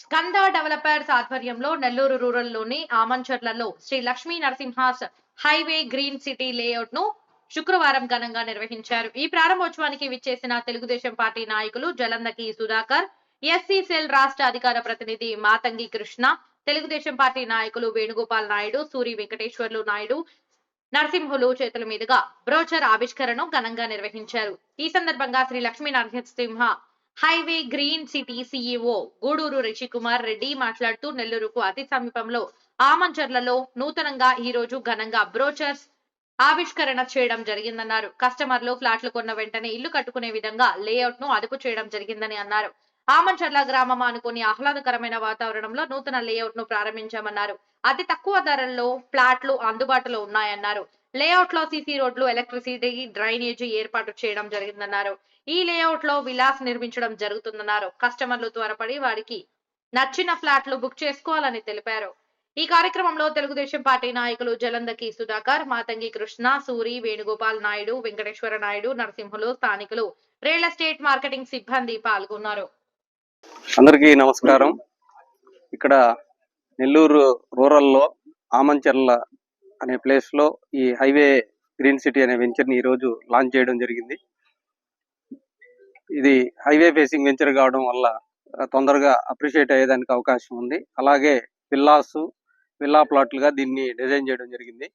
Skanda developers ఆధ్వర్యంలో నెల్లూరు రూరల్లోని ఆమంచర్లలో Sri Lakshmi Narasimha's highway green city layout ను శుక్రవారం ఘనంగా నిర్వహించారు. ఈ ప్రారంభోత్సవానికి విచ్చేసిన తెలుగుదేశం పార్టీ నాయకులు జలందకి సుధాకర్, ఎస్సీ సెల్ రాష్ట్ర అధికార ప్రతినిధి మాతంగి కృష్ణ, తెలుగుదేశం పార్టీ నాయకులు వేణుగోపాల్ నాయుడు, సూరి వెంకటేశ్వర్లు నాయుడు, నరసింహులు చేతుల మీదుగా బ్రోచర్ ఆవిష్కరణను ఘనంగా నిర్వహించారు. ఈ సందర్భంగా Shri Lakshmi Narasimha highway green city CEO Guduru Rishikumar Reddy మాట్లాడుతూ నెల్లూరుకు అతి సమీపంలో ఆమంచర్లలో నూతనంగా ఈ రోజు ఘనంగా బ్రోచర్స్ ఆవిష్కరణ చేయడం జరిగిందన్నారు. కస్టమర్లు ఫ్లాట్లు కొన్న వెంటనే ఇల్లు కట్టుకునే విధంగా లేఅవుట్ ను అదుపు చేయడం జరిగిందని అన్నారు. ఆమంచర్ల గ్రామం అనుకుని ఆహ్లాదకరమైన వాతావరణంలో నూతన లేఅవుట్ ను ప్రారంభించామన్నారు. అతి తక్కువ ధరల్లో ఫ్లాట్లు అందుబాటులో ఉన్నాయన్నారు. లేఅవుట్ లో సీసీ రోడ్లు, ఎలక్ట్రిసిటీ, డ్రైనేజీ ఏర్పాటు చేయడం జరిగిందన్నారు. ఈ లేఅవుట్ లో విలాస్ నిర్మించడం జరుగుతుందన్నారు. కస్టమర్లు త్వరపడి వారికి నచ్చిన ఫ్లాట్లు బుక్ చేసుకోవాలని తెలిపారు. ఈ కార్యక్రమంలో తెలుగుదేశం పార్టీ నాయకులు జలందకి సుధాకర్, మాతంగి కృష్ణ, సూరి, వేణుగోపాల్ నాయుడు, వెంకటేశ్వర నాయుడు, నరసింహులు, స్థానికులు, రియల్ ఎస్టేట్ మార్కెటింగ్ సిబ్బంది పాల్గొన్నారు. అందరికీ నమస్కారం. ఇక్కడ నెల్లూరు రూరల్లో ఆమంచర్ల అనే ప్లేస్ లో ఈ హైవే గ్రీన్ సిటీ అనే వెంచర్ ని ఈ రోజు లాంచ్ చేయడం జరిగింది. ఇది హైవే ఫేసింగ్ వెంచర్ కావడం వల్ల తొందరగా అప్రిషియేట్ అయ్యేదానికి అవకాశం ఉంది. అలాగే విల్లా ప్లాట్లుగా దీన్ని డిజైన్ చేయడం జరిగింది.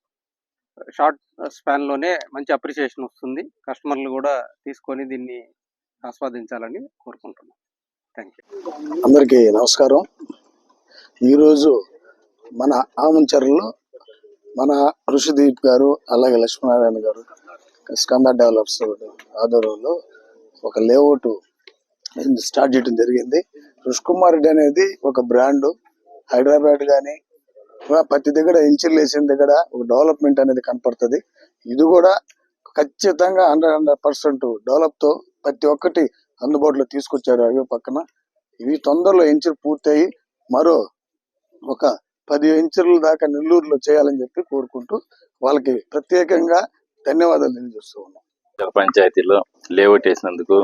షార్ట్ స్పాన్ లోనే మంచి అప్రిషియేషన్ వస్తుంది. కస్టమర్లు కూడా తీసుకొని దీన్ని ఆస్వాదించాలని కోరుకుంటున్నాం. Thank you. అందరికీ నమస్కారం. ఈరోజు మన ఆమంచర్లలో మన ఋషిదీప్ గారు, అలాగే లక్ష్మీనారాయణ గారు, స్కంద డెవలపర్స్ ఆధ్వర్యంలో ఒక లేఅవుట్ స్టార్ట్ చేయడం జరిగింది. రుషికుమార్ రెడ్డి అనేది ఒక బ్రాండ్. హైదరాబాద్ కానీ ప్రతి దగ్గర ఇంచులు వేసిన దగ్గర ఒక డెవలప్మెంట్ అనేది కనపడుతుంది. ఇది కూడా ఖచ్చితంగా 100% డెవలప్ తో ప్రతి ఒక్కటి అందుబాటులో తీసుకొచ్చారు. అవి పక్కన ఇవి తొందరలో ఇంచులు పూర్తయి మరో ఒక 10 ఇంచుల దాకా నెల్లూరులో చేయాలని చెప్పి కోరుకుంటూ వాళ్ళకి ప్రత్యేకంగా ధన్యవాదాలు తెలియజేస్తూ ఉన్నాం. పంచాయతీలో లేఅవుట్ వేసినందుకు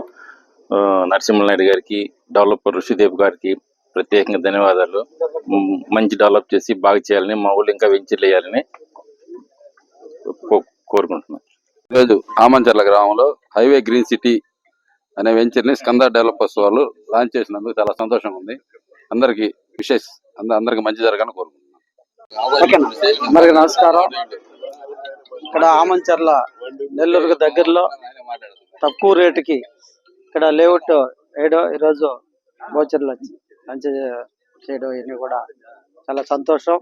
నరసింహనాయుడు గారికి, డెవలపర్ ఋషిదేవ్ గారికి ప్రత్యేకంగా ధన్యవాదాలు. మంచి డెవలప్ చేసి బాగా చేయాలని, మా ఊళ్ళు ఇంకా వెంచర్లు వేయాలని కోరుకుంటున్నాం. ఈరోజు ఆమంచర్ల గ్రామంలో హైవే గ్రీన్ సిటీ అనే వెంచర్ ని స్కంద డెవలపర్స్ వాళ్ళు లాంచ్ చేసినందుకు చాలా సంతోషంగా ఉంది. అందరికి అందరికి మంచి జరగాలని కోరుకుంటున్నాం. అందరికి నమస్కారం. ఇక్కడ ఆమంచర్ల నెల్లూరుకు దగ్గరలో తక్కువ రేటుకి ఇక్కడ లేఅవుట్ వేయడం, ఈరోజు బోచర్లు మంచి చేయడం ఇవన్నీ కూడా చాలా సంతోషం.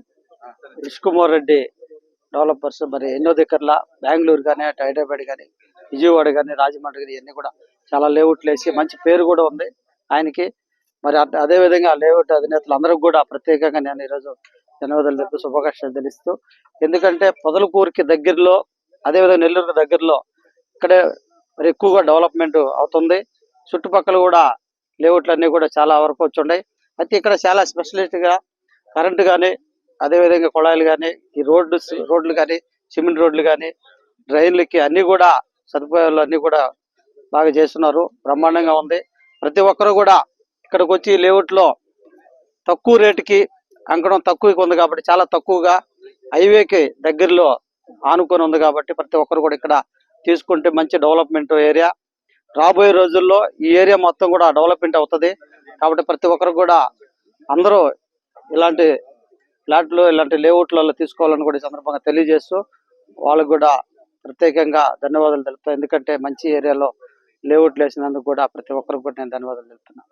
రిషికుమార్ రెడ్డి డెవలపర్స్ మరి ఎన్నో దగ్గరల బెంగళూరు కానీ, అటు హైదరాబాద్ కానీ, విజయవాడ కానీ, రాజమండ్రి కానీ ఇవన్నీ కూడా చాలా లేఅవుట్లు వేసి మంచి పేరు కూడా ఉంది ఆయనకి. మరి అదే విధంగా లేఅవుట్ అధినేతలు అందరికి కూడా ప్రత్యేకంగా నేను ఈరోజు ధన్యవాదాలు తెలుపుతూ శుభాకాంక్షలు తెలుస్తూ, ఎందుకంటే పొదలకూరుకి దగ్గరలో, అదేవిధంగా నెల్లూరుకి దగ్గరలో ఇక్కడే మరి ఎక్కువగా డెవలప్మెంట్ అవుతుంది. చుట్టుపక్కల కూడా లేఅవుట్లు అన్నీ కూడా చాలా వరకు వచ్చి ఉన్నాయి. అయితే ఇక్కడ చాలా స్పెషలిస్ట్గా కరెంటు కానీ, అదేవిధంగా కుళాయిలు కానీ, ఈ రోడ్లు కానీ, సిమెంట్ రోడ్లు కానీ, డ్రైన్లకి అన్నీ కూడా సదుపాయాలు అన్నీ కూడా బాగా చేస్తున్నారు. బ్రహ్మాండంగా ఉంది. ప్రతి ఒక్కరు కూడా ఇక్కడికి వచ్చి లేఅవుట్లో తక్కువ రేటుకి అంకడం తక్కువకి ఉంది కాబట్టి, చాలా తక్కువగా హైవేకి దగ్గరలో ఆనుకొని ఉంది కాబట్టి ప్రతి ఒక్కరు కూడా ఇక్కడ తీసుకుంటే మంచి డెవలప్మెంట్ ఏరియా. రాబోయే రోజుల్లో ఈ ఏరియా మొత్తం కూడా డెవలప్మెంట్ అవుతుంది. కాబట్టి ప్రతి ఒక్కరు కూడా అందరూ ఇలాంటి ఫ్లాట్లు, ఇలాంటి లేఅవుట్లలో తీసుకోవాలని కూడా ఈ సందర్భంగా తెలియజేస్తూ వాళ్ళకు కూడా ప్రత్యేకంగా ధన్యవాదాలు తెలుపుతాను. ఎందుకంటే మంచి ఏరియాలో లేఅవుట్లు వేసినందుకు కూడా ప్రతి ఒక్కరికి కూడా నేను ధన్యవాదాలు తెలుపుతున్నాను.